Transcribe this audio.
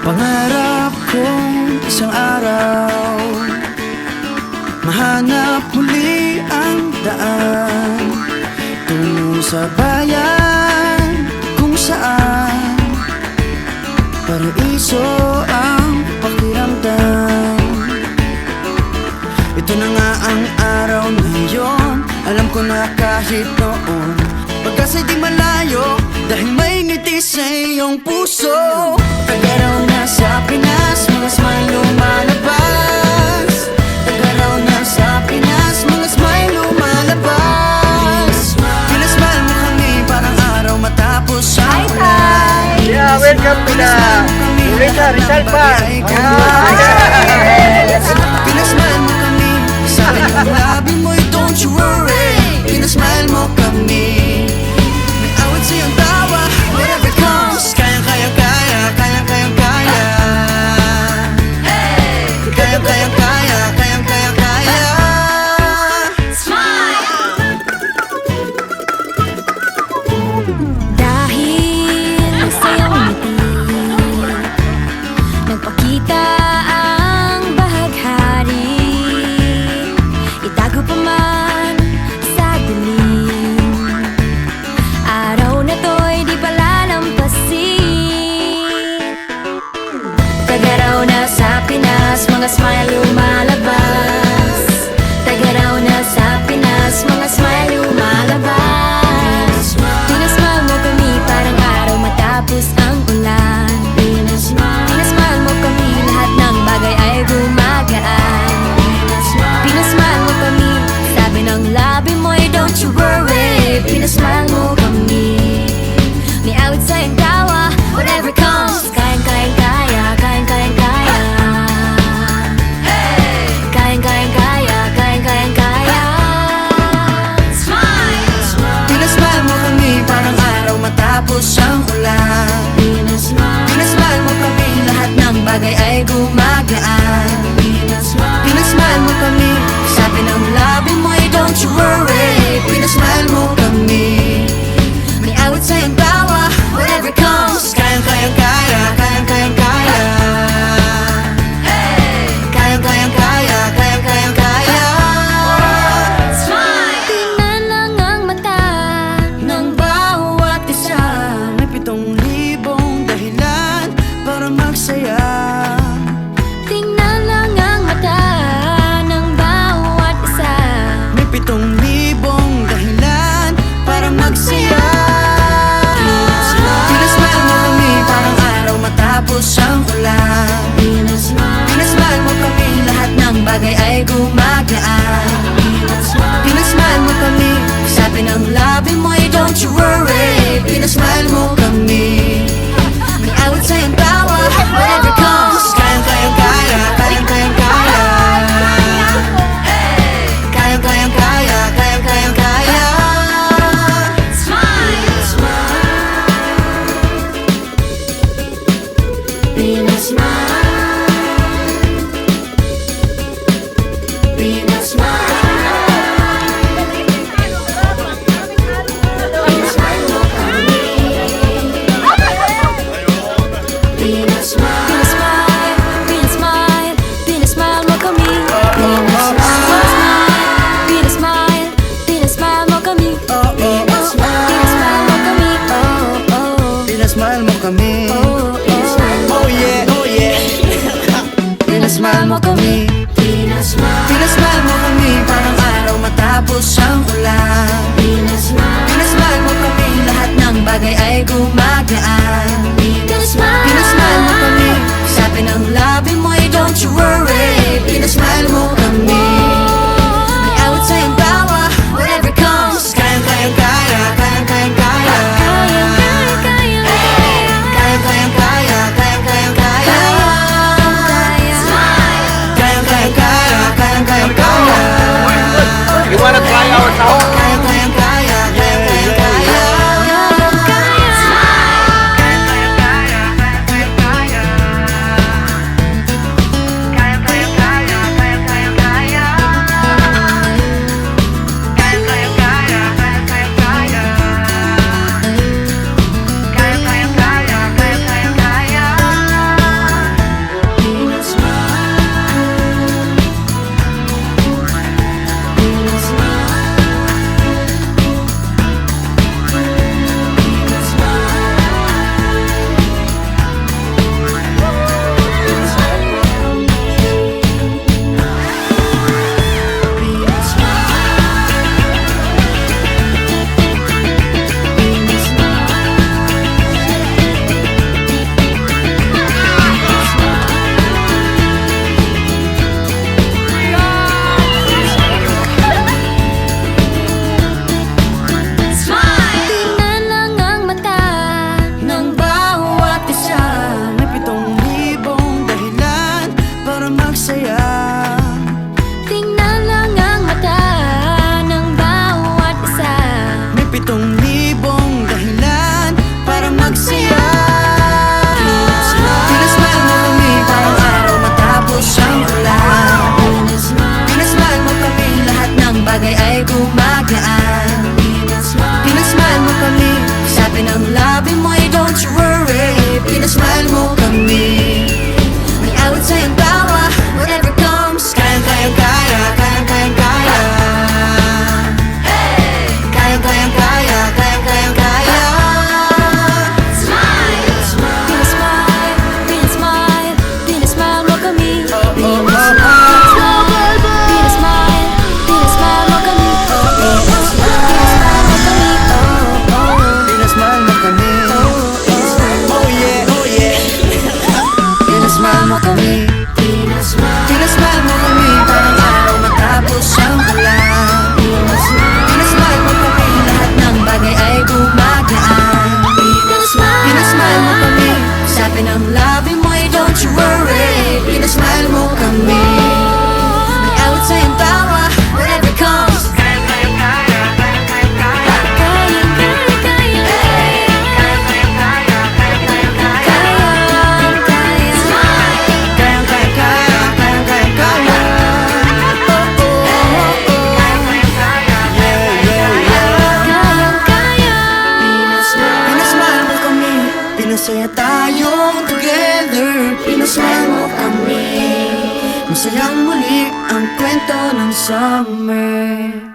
Pangarap kong isang araw mahanap muli ang daan tungo sa bayan kung saan paraiso ang pakiramdam. Ito na nga ang araw na yun. Alam ko na kahit noon pagkasa'y di malayo, dahil may ngiti sa iyong puso. Taga raw na sa Pinas, mga smile lumalabas. Taga raw na sa Pinas, mga smile lumalabas. Pinasmile mo kami parang araw matapos ang ulan. Yeah, welcome to the Rizal Park. Pinasmile mo kami, sabi ng labi mo'y don't you worry. Pinasmile mo kami, may awit sa iyong tawa, whatever comes. Kayang kaya kaya, kayang kayang kaya. Kayang kayang kaya, kayang kayang kaya. Dahil sa iyong ngiti, nagpakita ang bahaghari. Itago pa man sa dilim, araw na to'y di palalampasin. Taga raw na sa Pinas, mga smile lumalabas. Taga raw na sa Pinas, mga smile lumalabas. Pinasmile mo kami parang araw matapos ang ulan. Pinasmile mo kami, lahat ng bagay ay gumagaan. Pinasmile mo kami, sabi ng labi mo'y don't you worry. Pinasmile mo kami, may awit sa iyong tawa, whatever comes. Kayang kayang kaya, kayang kayang kaya. Kayang kayang kaya, kayang kayang kaya. Pinasmile mo kami parang araw matapos ang ulan. Pinasmile mo kami, lahat ng bagay ay gumagaan. Pinasmile mo kami, sabi ng labi mo'y don't you worry. Pinasmile mo kami, may awit sa iyong tawa, whatever comes. Kayang kayang kaya, kayang kayang kaya. Kayang kayang kaya, kayang kayang kaya. Tingnan lang ang mata Ng bawat isa, may 7,000 dahilan para magsaya. Tingnan lang ang mata ng bawat isa. May 7,000 dahilan para magsaya. Pinasmile mo kami parang araw matapos ang ulan. Pinasmile mo kami, lahat ng bagay ay gumagaan. Pinasmile mo kami, sabi ng labi mo'y don't you worry. Pinasmile mo kami, may awit sa iyong tawa, whatever comes. Kayang kayang kaya, kayang kayang kaya. Kayang kayang kaya, kayang kayang kaya. Pinasmile mo kami. Pinasmile mo kami. Pinasmile mo kami. Pinasmile mo kami. Oh yeah, oh yeah. Pinasmile mo kami. Pinasmile mo kami parang araw matapos ang ulan. Pinasmile mo kami, lahat ng bagay ay gumagaan. Pinasmile mo kami, sabi ng labi mo'y don't you worry. Pinasmile mo kami, may awit sa iyong tawa, whatever comes. Kayang kayang kaya, kayang kayang kaya. Kayang masaya tayong together. Pinasmile mo kami, masayang muli ang kwento ng summer.